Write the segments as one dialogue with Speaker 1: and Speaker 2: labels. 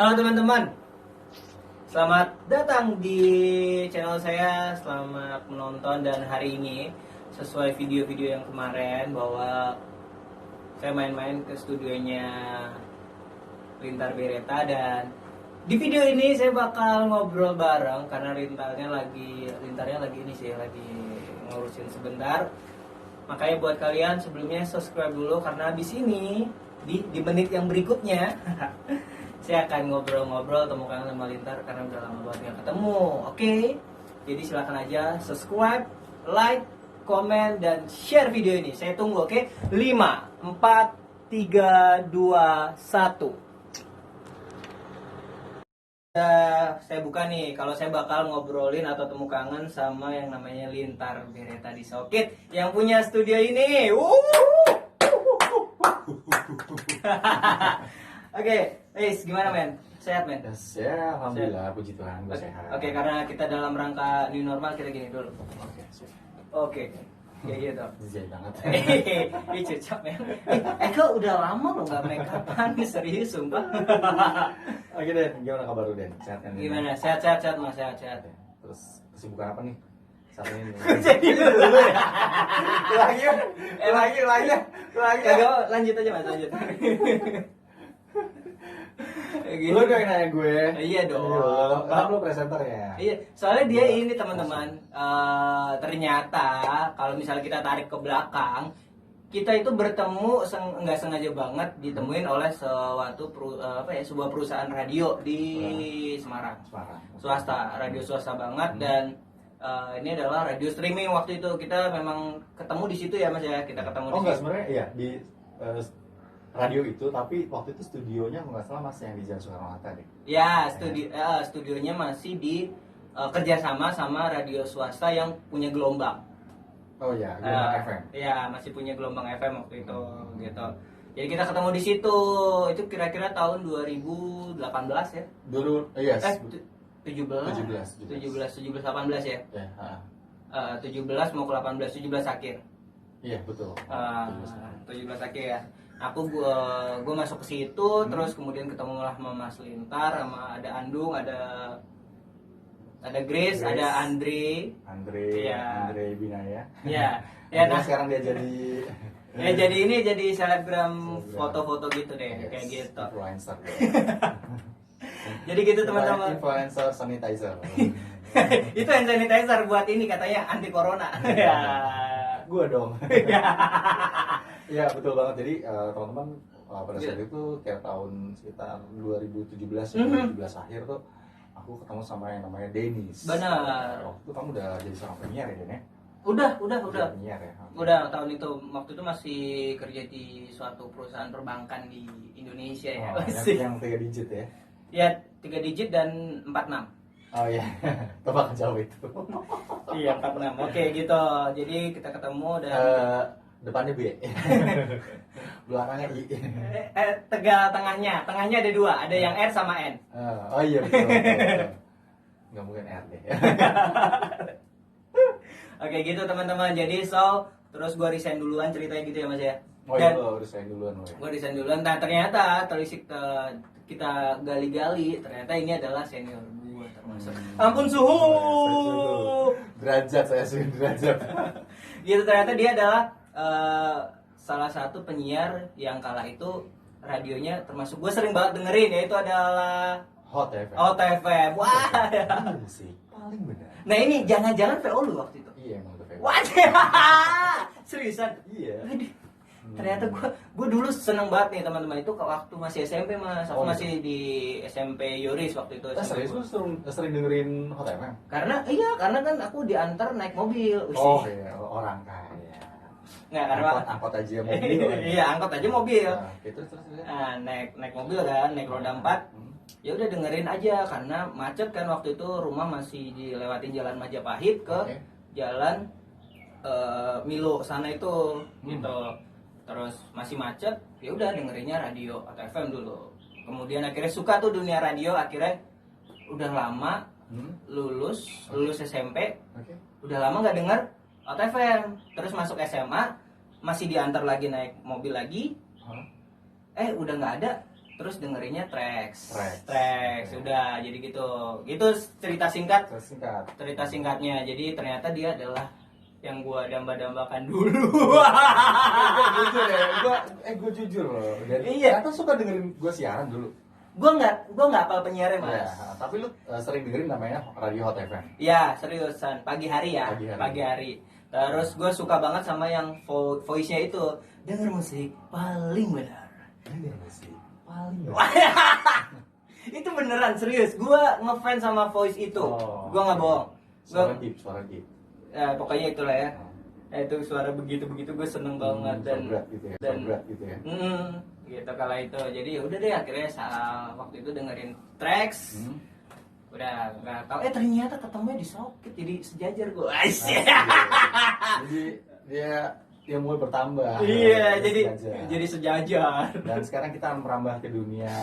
Speaker 1: Halo teman-teman, selamat datang di channel saya. Selamat menonton, dan hari ini sesuai video-video yang kemarin bahwa saya main-main ke studionya Lintar Beretta, dan di video ini saya bakal ngobrol bareng karena Lintarnya lagi ini sih, lagi ngurusin sebentar. Makanya buat kalian sebelumnya subscribe dulu, karena habis ini di menit yang berikutnya saya akan ngobrol-ngobrol temukan sama Lintar karena udah lama banget gak ketemu. Oke? Jadi silakan aja subscribe, like, komen, dan share video ini. Saya tunggu, oke? 5, 4, 3, 2, 1. Saya buka nih, kalau saya bakal ngobrolin atau temu kangen sama yang namanya Lintar Beretta di Sokit yang punya studio ini. Oke, gimana men? Sehat men?
Speaker 2: Ya, alhamdulillah, puji Tuhan, gue sehat.
Speaker 1: Oke, karena kita dalam rangka new normal, kita gini dulu.
Speaker 2: Oke, siap.
Speaker 1: Oke, kayak gitu.
Speaker 2: Jijai banget.
Speaker 1: Ih, cocok men. Kok udah lama lo gak make upan nih, serius sumpah.
Speaker 2: Oke Den, gimana kabar lu Den? Sehat kan?
Speaker 1: Gimana? Sehat mas, sehat.
Speaker 2: Oke. Terus kesibukan apa nih? Saat ini.
Speaker 1: Jadi dulu ya.
Speaker 2: Lagi.
Speaker 1: Kagak, lanjut aja mas, lanjut. Gitu.
Speaker 2: Lu dong yang nanya gue.
Speaker 1: Iya dong.
Speaker 2: Kan lu presenter ya?
Speaker 1: Iya, soalnya dia ini teman-teman, ternyata kalau misalnya kita tarik ke belakang, kita itu bertemu nggak sengaja banget ditemuin oleh sebuah perusahaan radio di Semarang. Swasta, radio swasta banget. Dan ini adalah radio streaming. Waktu itu kita memang ketemu di situ ya mas ya, kita ketemu di
Speaker 2: Enggak,
Speaker 1: situ.
Speaker 2: sebenarnya iya di radio itu, tapi waktu itu studionya nggak salah mas yang di Jalan Soekarno-Hatta deh.
Speaker 1: Ya, studionya masih di kerjasama sama radio swasta yang punya gelombang.
Speaker 2: Oh iya, gelombang FM.
Speaker 1: Ya, masih punya gelombang FM waktu itu, gitu. Jadi kita ketemu di situ. Itu kira-kira tahun 2018 ya?
Speaker 2: Dulu, iya.
Speaker 1: 17 18 ya?
Speaker 2: Ya,
Speaker 1: 17 mau ke 18, 17 akhir.
Speaker 2: iya betul.
Speaker 1: 17 akhir ya. Gue masuk ke situ, terus kemudian ketemu lah sama Mas Lintar, sama ada Andung, ada Grace, ada Andre, iya.
Speaker 2: Andre Binaya.
Speaker 1: Ya,
Speaker 2: Nah sekarang dia jadi
Speaker 1: jadi selebgram foto-foto gitu deh, kayak gitu.
Speaker 2: Influencer.
Speaker 1: Jadi gitu teman-teman.
Speaker 2: Influencer sanitizer.
Speaker 1: Itu hand sanitizer buat ini katanya anti corona. Ya.
Speaker 2: Gua dong. Iya betul banget. Jadi teman-teman pada saat itu kayak tahun sekitar 2017 akhir tuh aku ketemu sama yang namanya Dennis.
Speaker 1: Benar.
Speaker 2: Waktu itu kamu udah jadi seorang penyiar ya Den ya?
Speaker 1: Udah.
Speaker 2: Penyiar ya.
Speaker 1: Udah tahun itu, waktu itu masih kerja di suatu perusahaan perbankan di Indonesia ya.
Speaker 2: Yang 3 digit ya?
Speaker 1: Ya 3 digit dan 46.
Speaker 2: Oh iya, tebak jauh itu.
Speaker 1: Iya 46. Oke gitu. Jadi kita ketemu dan
Speaker 2: depannya B. Belakangnya I.
Speaker 1: tengahnya ada 2, ada yang R sama N.
Speaker 2: Oh iya betul. Nggak mungkin R deh.
Speaker 1: Oke gitu teman-teman. Jadi terus gue resign duluan, ceritanya gitu ya mas ya.
Speaker 2: Oh iya, lo resign duluan.
Speaker 1: Gue resign duluan. Nah ternyata telisik kita gali-gali, ternyata ini adalah senior gue termasuk. Ampun suhu.
Speaker 2: Derajat saya sih derajat.
Speaker 1: Gitu, ternyata dia adalah salah satu penyiar yang kala itu radionya termasuk gue sering banget dengerin, yaitu adalah
Speaker 2: Hot FM.
Speaker 1: FM. Wah.
Speaker 2: Iya sih, paling benar.
Speaker 1: Nah ini jangan-jangan VO lu waktu itu.
Speaker 2: Iya emang itu FM.
Speaker 1: Wah. Seriusan?
Speaker 2: Iya.
Speaker 1: Aduh. Ternyata gue dulu seneng banget nih teman-teman, itu waktu masih SMP mas. Aku masih di SMP Yoris waktu itu.
Speaker 2: Serius lu sering dengerin Hot FM?
Speaker 1: Karena kan aku diantar naik mobil.
Speaker 2: Oh iya, orang kaya.
Speaker 1: Nggak, karena
Speaker 2: angkot aja mobil.
Speaker 1: iya, angkot aja mobil.
Speaker 2: Nah, terus.
Speaker 1: Nah, naik mobil kan, naik roda 4. Ya udah dengerin aja karena macet kan waktu itu, rumah masih dilewatin jalan Majapahit ke jalan Milo sana itu gitu. Terus masih macet, ya udah dengerinnya radio atau FM dulu. Kemudian akhirnya suka tuh dunia radio, akhirnya udah lama lulus SMP. Udah lama nggak denger Hot FM. Terus masuk SMA masih diantar lagi naik mobil lagi. Udah nggak ada. terus dengerinnya Trax.
Speaker 2: Trax.
Speaker 1: Udah jadi gitu. Itu cerita singkat.
Speaker 2: Singkat.
Speaker 1: Cerita singkatnya. Jadi ternyata dia adalah yang gua damba-dambakan dulu.
Speaker 2: Gue jujur loh. Dan
Speaker 1: Iya.
Speaker 2: ternyata suka dengerin gue siaran dulu.
Speaker 1: Gua nggak apal penyiarnya, Mas.
Speaker 2: Ya, tapi lu sering dengerin namanya Radio Hot FM.
Speaker 1: Ya, seriusan. Pagi hari ya.
Speaker 2: Pagi hari.
Speaker 1: Terus gue suka banget sama yang voice-nya itu. Denger musik paling benar.
Speaker 2: Denger musik paling benar.
Speaker 1: Itu beneran serius. Gue ngefans sama voice itu. Gue nggak bohong.
Speaker 2: Suara deep.
Speaker 1: Ya, pokoknya itulah ya. Itu suara begitu gue seneng banget dan
Speaker 2: berat gitu ya. Berat gitu ya.
Speaker 1: Gitu kala itu. Jadi ya udah deh akhirnya saat waktu itu dengerin Trax. Udah nggak tahu ternyata ketemunya di Socket jadi sejajar gue.
Speaker 2: Jadi dia mulai bertambah.
Speaker 1: Iya,
Speaker 2: sejajar.
Speaker 1: jadi sejajar.
Speaker 2: Dan sekarang kita akan merambah ke dunia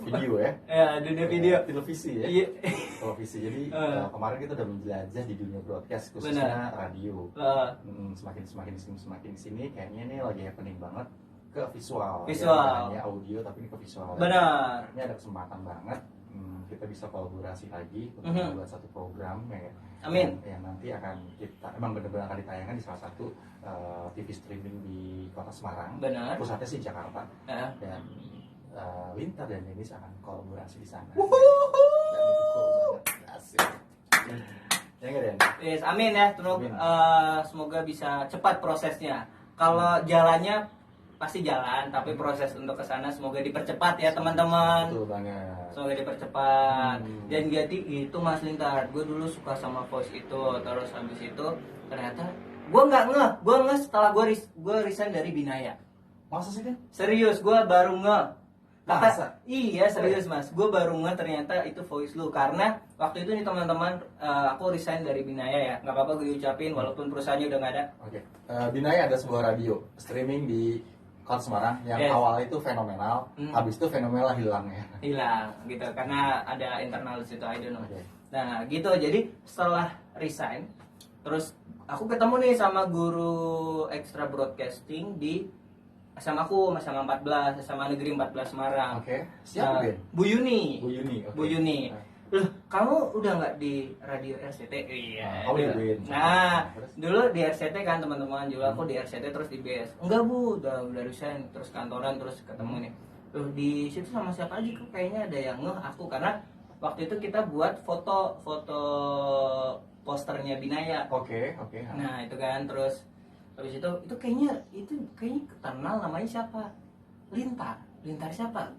Speaker 2: video ya.
Speaker 1: Ya, dunia video.
Speaker 2: Televisi ya.
Speaker 1: Iya.
Speaker 2: Televisi. Jadi kemarin kita udah menjelajah di dunia broadcast khususnya radio. Semakin sini kayaknya ini lagi happening banget ke visual. Ya, hanya audio tapi ini ke visual.
Speaker 1: Benar.
Speaker 2: Ini ada kesempatan banget kita bisa kolaborasi lagi untuk membuat satu program ya.
Speaker 1: Amin.
Speaker 2: Yang nanti akan kita emang benar-benar akan ditayangkan di salah satu TV streaming di Kota Semarang.
Speaker 1: Benar.
Speaker 2: Pusatnya sih Jakarta. Dan Lintar dan Denis akan kolaborasi di sana. Dan itu cool banget. Asik. Ya enggak, Den?
Speaker 1: Yes, amin ya. Semoga bisa cepat prosesnya. Kalau jalannya pasti jalan, tapi proses untuk ke sana semoga dipercepat ya teman-teman.
Speaker 2: Betul banget.
Speaker 1: Semoga dipercepat. Dan jadi itu Mas Lintar, gue dulu suka sama voice itu, terus habis itu ternyata gue nggak ngeh setelah gue resign dari Binaya.
Speaker 2: Masa sih, Den?
Speaker 1: Serius, gue baru ngeh.
Speaker 2: Masa?
Speaker 1: Iya serius Mas, gue baru ngeh ternyata itu voice lu. Karena waktu itu nih teman-teman, aku resign dari Binaya ya. Nggak apa-apa gue ucapin walaupun perusahaannya udah nggak ada.
Speaker 2: Oke. Binaya ada sebuah radio streaming di Kota Semarang yang awalnya itu fenomenal, habis itu fenomenal hilangnya.
Speaker 1: Hilang gitu karena ada internal di situ, I don't know. Nah gitu, jadi setelah resign, terus aku ketemu nih sama guru extra broadcasting di SMA aku, SMA 14, SMA Negeri 14 Semarang.
Speaker 2: Oke. Siapa Ben?
Speaker 1: Bu Yuni.
Speaker 2: Bu Yuni.
Speaker 1: Loh, kamu udah nggak di radio RCT? Iya.
Speaker 2: Nah,
Speaker 1: dulu di RCT kan teman-teman, juga aku di RCT terus di BS. Enggak Bu, udah resign, terus kantoran terus ketemu nih. Loh, di situ sama siapa aja kok kayaknya ada yang ngeh aku karena waktu itu kita buat foto posternya Binaya.
Speaker 2: Oke.
Speaker 1: Nah, itu kan terus habis itu kayaknya kenal namanya siapa? Lintar siapa?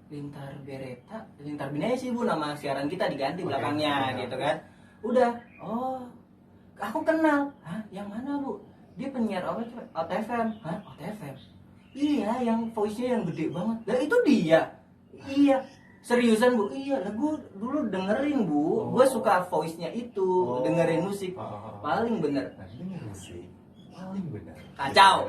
Speaker 1: Lintar Bereta, Lintar Binaya sih Bu, nama siaran kita diganti belakangnya gitu kan. Udah, aku kenal. Hah, yang mana Bu? Dia penyiar apa coba? OTFM. Hah, OTFM? Iya, yang voice-nya yang gede banget. Lah itu dia. Iya. Seriusan Bu? Iya, lah gue dulu dengerin Bu. Gue suka voice-nya itu, dengerin musik. Paling bener.
Speaker 2: Dengerin musik. Paling bener.
Speaker 1: Kacau,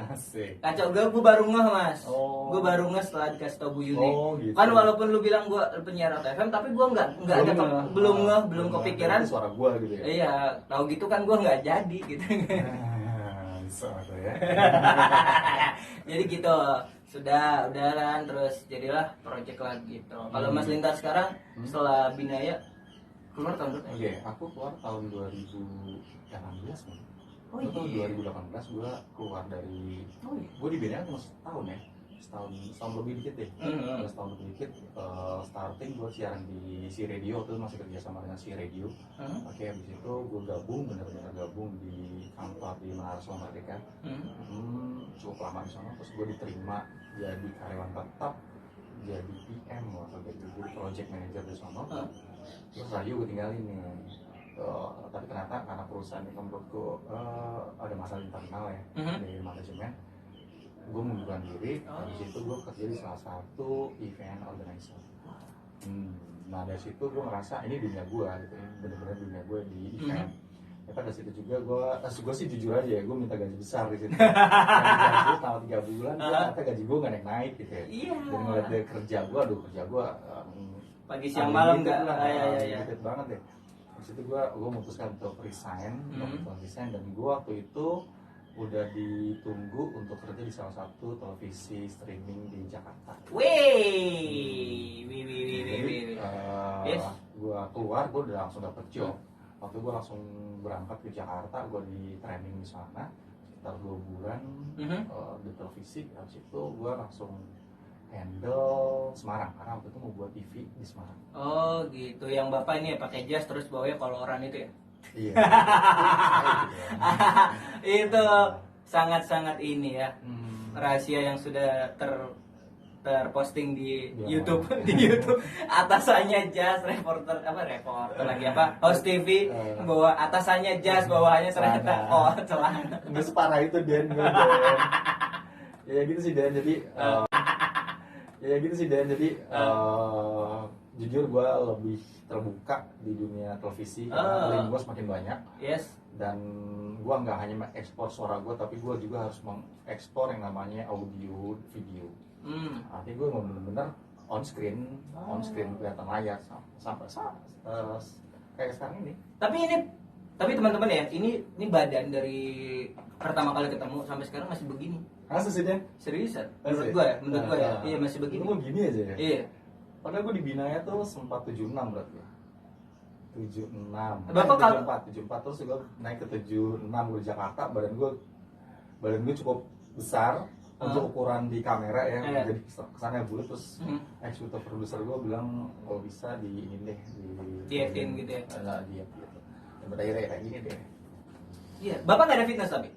Speaker 1: gue baru ngeh Mas. Gue baru ngeh setelah dikasih tau Bu Yuni.
Speaker 2: Gitu.
Speaker 1: Kan walaupun lu bilang gue penyiar FM, tapi gue belum kepikiran.
Speaker 2: Suara gue gitu ya.
Speaker 1: Iya, tahu gitu kan gue nggak jadi gitu.
Speaker 2: Ya.
Speaker 1: Jadi gitu, udahan terus jadilah project lagi gitu. Kalau Mas Lintar sekarang setelah Binaya keluar tahun berapa?
Speaker 2: Oke, aku keluar tahun 2018 nih. Itu 2018 gue keluar dari gue di Binaya cuma setahun lebih dikit deh. Setahun lebih dikit starting gue siaran di Si Radio, tuh masih kerja sama dengan Si Radio. Oke, habis itu gue benar-benar gabung di kantor di Menara Selama Merdeka. Cukup lama di sana, terus gue diterima jadi karyawan tetap, jadi PM atau jadi project manager di sana. Terus radio gue tinggalin nih. Tapi ternyata karena perusahaan itu menurutku ada masalah internal ya dari manajemen, gue mengundurkan diri. Habis itu gue kerja di salah satu event organizer. Nah dari situ gue ngerasa ini dunia gue gitu ya, bener-bener dunia gue di event. Ya pada situ juga gue sih jujur aja ya, gue minta gaji besar di situ. Gaji selama 3 bulan, ternyata gaji gue nggak naik gitu ya. Dan ngeliat dia kerja gue
Speaker 1: pagi siang malam nggak,
Speaker 2: dikit banget deh. Di situ gue memutuskan untuk resign, dan gue waktu itu udah ditunggu untuk kerja di salah satu televisi streaming di Jakarta.
Speaker 1: Wih. Yes.
Speaker 2: Gue keluar, gue udah langsung dapet job. Waktu gue langsung berangkat ke Jakarta, gue di training di sana sekitar 2 bulan di televisi. Habis itu gue langsung handle Semarang karena waktu itu mau buat TV di Semarang.
Speaker 1: Oh gitu, yang bapak ini ya pakai jas terus bawanya koloran itu ya?
Speaker 2: Iya.
Speaker 1: Itu sangat-sangat ini ya, rahasia yang sudah terposting di
Speaker 2: Ya,
Speaker 1: YouTube. Di YouTube atasannya jas, reporter lagi host TV, bawa atasannya jas, bawahannya ternyata celana.
Speaker 2: Nggak separah itu Den, ya gitu sih Den. Jadi jujur gue lebih terbuka di dunia televisi karena link gue semakin banyak.
Speaker 1: Yes.
Speaker 2: Dan gue nggak hanya mengekspor suara gue, tapi gue juga harus mengekspor yang namanya audio, video. Artinya gue mau bener-bener on screen kelihatan layar sampai kayak sekarang ini.
Speaker 1: Tapi teman-teman ya, ini badan dari pertama kali ketemu sampai sekarang masih begini.
Speaker 2: Masa sih Den?
Speaker 1: Seriusan? Menurut gue ya, iya masih begini.
Speaker 2: Lu mau gini aja ya?
Speaker 1: Iya.
Speaker 2: Padahal gue di Binaya tuh sempat 76 berarti ya. 76.
Speaker 1: Bapak kalau
Speaker 2: 74 terus gue naik ke 76 gue di Jakarta, badan gue cukup besar untuk ukuran di kamera ya. Jadi kesannya bulat terus eksekutif produser gue bilang kalau bisa di ini deh
Speaker 1: dietin gitu ya.
Speaker 2: Enggak diet gitu. Dan pada akhirnya kayak gini deh.
Speaker 1: Iya, Bapak nggak ada fitness tapi?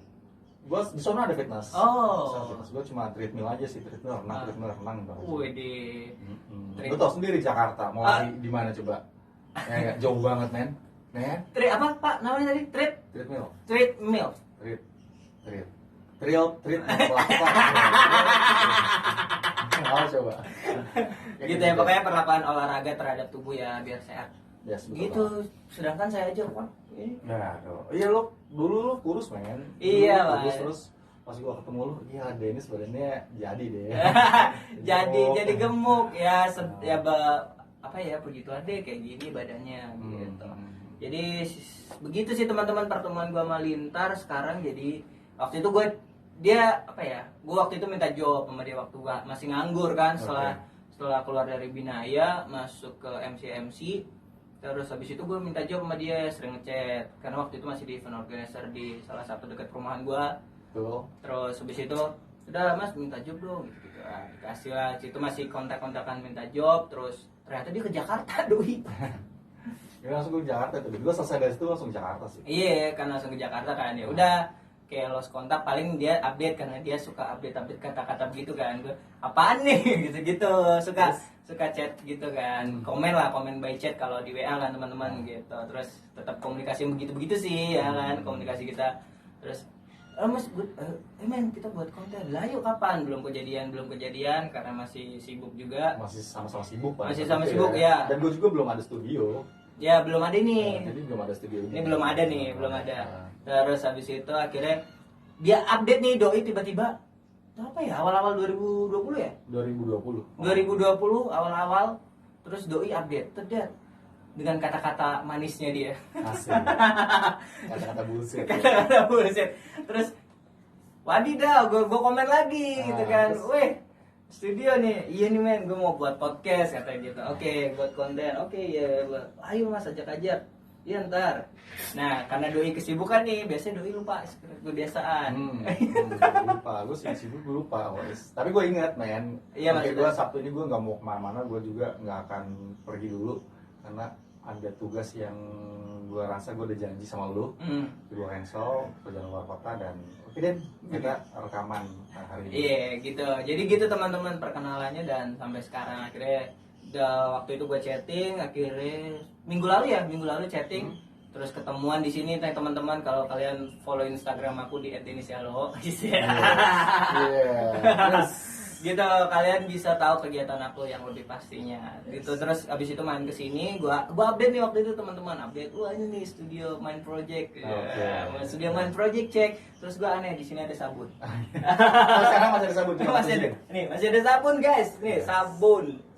Speaker 2: Gue di sana ada fitness. Fitness gue cuma treadmill aja sih, treadmill renang.
Speaker 1: Wih,
Speaker 2: Lu tau sendiri Jakarta mau lari di mana coba? Ya, jauh banget men.
Speaker 1: Apa Pak namanya tadi?
Speaker 2: Treadmill.
Speaker 1: Treadmill.
Speaker 2: Mau coba.
Speaker 1: Gitu ya, pokoknya perlakuan olahraga terhadap tubuh ya biar sehat.
Speaker 2: Yes,
Speaker 1: gitu. Sedangkan saya aja kan.
Speaker 2: Nah, iya lo dulu lo kurus men.
Speaker 1: Iya
Speaker 2: kurus,
Speaker 1: Mas.
Speaker 2: terus pas gua ketemu lo, iya Dennis badannya jadi deh.
Speaker 1: jadi gemuk ya, apa ya puji Tuhan deh kayak gini badannya gitu. Jadi begitu sih teman-teman pertemuan gua sama Lintar sekarang. Jadi waktu itu gue waktu itu minta job sama dia waktu gua masih nganggur kan, setelah keluar dari Binaya masuk ke MC. Terus habis itu gue minta job sama dia, sering ngechat karena waktu itu masih di event organizer di salah satu dekat perumahan gue. Terus habis itu udah Mas minta job dong gitu. Nah, dikasih lah, itu masih kontak-kontakan minta job. Terus ternyata dia ke Jakarta doi.
Speaker 2: Ya langsung ke Jakarta tuh. Gue selesai dari situ langsung ke Jakarta sih.
Speaker 1: Iya, kan langsung ke Jakarta kan ya. Udah kayak lost kontak, paling dia update karena dia suka update kata-kata begitu kan. Gue apaan nih gitu-gitu, suka chat gitu kan. Komen by chat kalau di WA kan teman-teman gitu. Terus tetap komunikasi begitu-begitu sih ya kan, komunikasi kita. Terus Mas, men kita buat konten. Lah yuk kapan? Belum kejadian karena masih sibuk juga.
Speaker 2: Masih sama-sama sibuk Pak.
Speaker 1: Masih sama sibuk ya.
Speaker 2: Dan gue juga belum ada studio.
Speaker 1: Ya belum ada nih.
Speaker 2: Jadi belum ada studio.
Speaker 1: Ini belum ada. Terus habis itu akhirnya dia update nih doi tiba-tiba. Apa ya? Awal-awal 2020 ya? 2020 awal-awal. Terus doi update. Terus dengan kata-kata manisnya dia.
Speaker 2: Asik. Kata-kata bullshit.
Speaker 1: Terus wadidaw, gue komen lagi gitu kan. Weh, studio nih. Iya nih men, gue mau buat podcast katanya gitu. Oke, buat konten. Oke, ya. Ayo Mas ajak. Iya ntar. Nah, karena doi kesibukan nih, biasanya doi lupa kebiasaan.
Speaker 2: Lupa, gue sibuk gue lupa. Tapi gue ingat men.
Speaker 1: Iya,
Speaker 2: Oke, gue Sabtu ini gue nggak mau kemana-mana, gue juga nggak akan pergi dulu karena ada tugas yang gue rasa gue udah janji sama lu. Gue cancel perjalanan luar kota dan oke deh kita rekaman hari ini.
Speaker 1: Iya gitu. Jadi gitu teman-teman perkenalannya dan sampai sekarang akhirnya waktu itu gue chatting akhirnya minggu lalu chatting. Terus ketemuan di sini teman-teman, kalau kalian follow Instagram aku di @denisialo. Gitu kalian bisa tahu kegiatan aku yang lebih pastinya. Gitu terus abis itu main ke sini, gua update nih waktu itu teman-teman, update wah ini nih studio main project. Studio main project cek. Terus gua aneh di sini ada sabun.
Speaker 2: Sekarang masih ada sabun.
Speaker 1: Masih ada sabun guys. Nih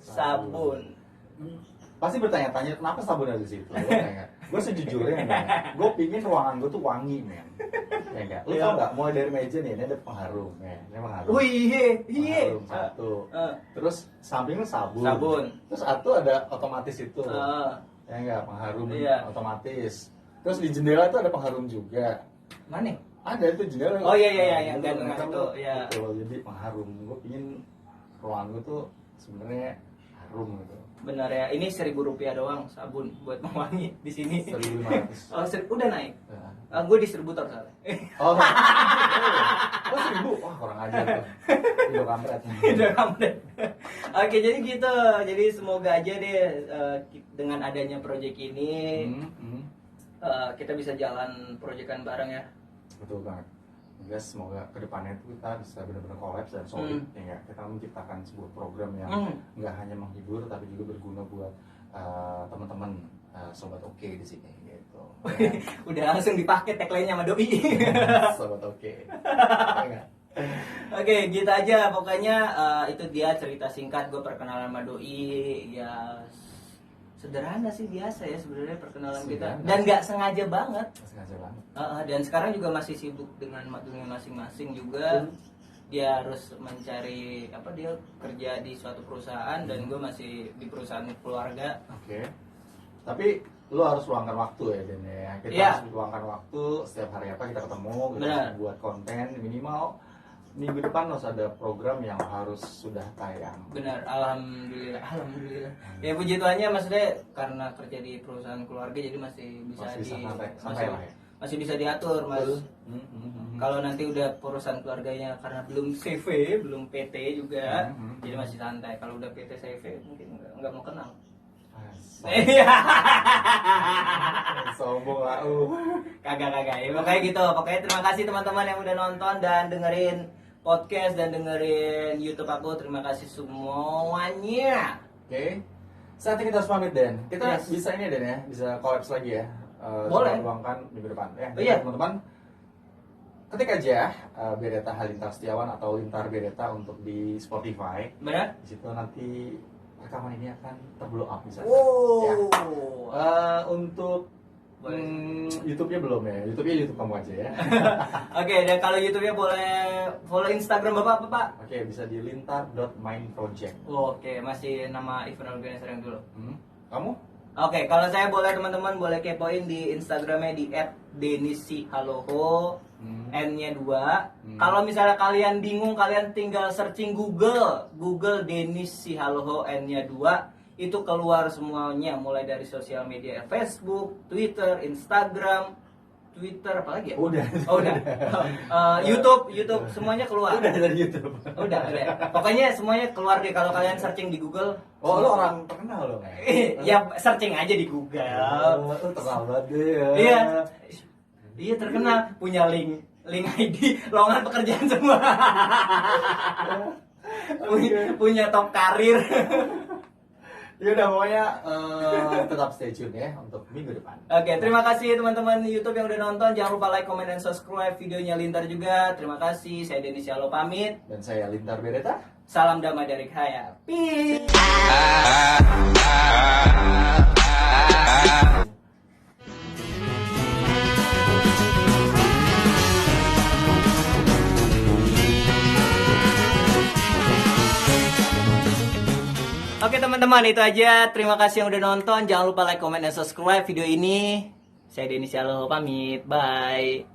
Speaker 1: sabun.
Speaker 2: Pasti bertanya-tanya kenapa sabun ada di situ? gue sejujurnya men, gue pingin ruangan gue tuh wangi men. Ya enggak? Lu tau nggak? Mulai dari meja nih, ini ada pengharum men. Ini pengharum.
Speaker 1: Wih, iya.
Speaker 2: Pengharum satu. Terus sampingnya sabun. Terus satu ada otomatis itu. Ya enggak? Pengharum otomatis. Terus di jendela tuh ada pengharum juga.
Speaker 1: Mana?
Speaker 2: Ada itu jendela.
Speaker 1: Oh iya yang gantungan itu. Ya.
Speaker 2: Betul, jadi pengharum. Gue pingin ruangan gue tuh sebenarnya harum gitu.
Speaker 1: Benar ya, ini Rp1.000 doang sabun buat mewangi di sini.
Speaker 2: 1.500.
Speaker 1: Oh, udah naik.
Speaker 2: Ya.
Speaker 1: Gue distributor soalnya.
Speaker 2: Oh, 1.000. Wah, kurang ajar tuh. Indo kampret.
Speaker 1: Udah kampret. Oke, jadi gitu. Jadi semoga aja deh dengan adanya proyek ini kita bisa jalan proyekan bareng ya.
Speaker 2: Betul banget. Guys, semoga kedepannya itu kita bisa benar-benar kolaps dan solid ya. Kita menciptakan sebuah program yang nggak hanya menghibur tapi juga berguna buat teman-teman sobat oke di sini gitu.
Speaker 1: Udah langsung dipakai tagline-nya sama Doi.
Speaker 2: Sobat oke.
Speaker 1: Oke, gitu aja pokoknya. Itu dia cerita singkat gue perkenalan sama Doi ya. Sederhana sih, biasa ya sebenarnya perkenalan kita, dan nggak sengaja banget. Dan sekarang juga masih sibuk dengan dunia masing-masing juga. Dia harus mencari dia kerja di suatu perusahaan dan gue masih di perusahaan keluarga.
Speaker 2: Oke. Tapi lu harus luangkan waktu ya Den ya. Kita harus luangkan waktu setiap hari kita ketemu, kita harus buat konten minimal minggu depan harus ada program yang harus sudah tayang.
Speaker 1: Benar, alhamdulillah. Ya puji Tuhannya, maksudnya karena kerja di perusahaan keluarga jadi masih bisa masih bisa diatur, Mas. Kalau nanti udah perusahaan keluarganya karena belum CV, belum PT juga, jadi masih santai. Kalau udah PT CV mungkin nggak mau kenal.
Speaker 2: Sombong lah.
Speaker 1: Kagak ya. Pokoknya gitu. Pokoknya terima kasih teman-teman yang udah nonton dan dengerin podcast dan dengerin YouTube aku. Terima kasih semuanya.
Speaker 2: Oke. Saatnya kita harus pamit Den. Kita bisa ini Den ya, bisa collapse lagi ya.
Speaker 1: Boleh.
Speaker 2: Luangkan minggu depan ya.
Speaker 1: Iya
Speaker 2: teman-teman. Ketik aja Bereta Halintar Setiawan atau Lintar Bereta untuk di Spotify.
Speaker 1: Benar?
Speaker 2: Di situ nanti rekaman ini akan terblow up misalnya.
Speaker 1: Ya.
Speaker 2: Untuk YouTube-nya belum ya. YouTube-nya YouTube kamu aja ya.
Speaker 1: Oke, dan kalau YouTube-nya boleh follow Instagram Bapak apa, Pak?
Speaker 2: Oke, bisa di lintar.mindproject.
Speaker 1: Oke, masih nama event organizer yang dulu.
Speaker 2: Kamu?
Speaker 1: Oke, kalau saya boleh teman-teman boleh kepoin di Instagramnya di @denisihaloho, N-nya 2. Kalau misalnya kalian bingung, kalian tinggal searching Google Denis Sihaloho, N-nya 2. Itu keluar semuanya, mulai dari sosial media Facebook, Twitter, Instagram, apalagi ya?
Speaker 2: Udah.
Speaker 1: YouTube semuanya keluar.
Speaker 2: Udah dari YouTube.
Speaker 1: Udah. Pokoknya semuanya keluar deh kalau kalian searching di Google.
Speaker 2: Oh, lo orang terkenal lo kan?
Speaker 1: Ya searching aja di Google.
Speaker 2: Oh, terkenal banget deh ya.
Speaker 1: Iya terkenal, punya link ID, lowongan pekerjaan semua. punya top karir.
Speaker 2: Ya udah pokoknya tetap stay tune ya untuk minggu depan.
Speaker 1: Oke, terima kasih teman-teman YouTube yang udah nonton. Jangan lupa like, comment, dan subscribe videonya Lintar juga. Terima kasih. Saya Denis Sihaloho pamit.
Speaker 2: Dan saya Lintar Bereta.
Speaker 1: Salam damai dari Khaya. Peace. Oke teman-teman, itu aja. Terima kasih yang udah nonton. Jangan lupa like, comment, dan subscribe video ini. Saya Denis Sihaloho pamit. Bye.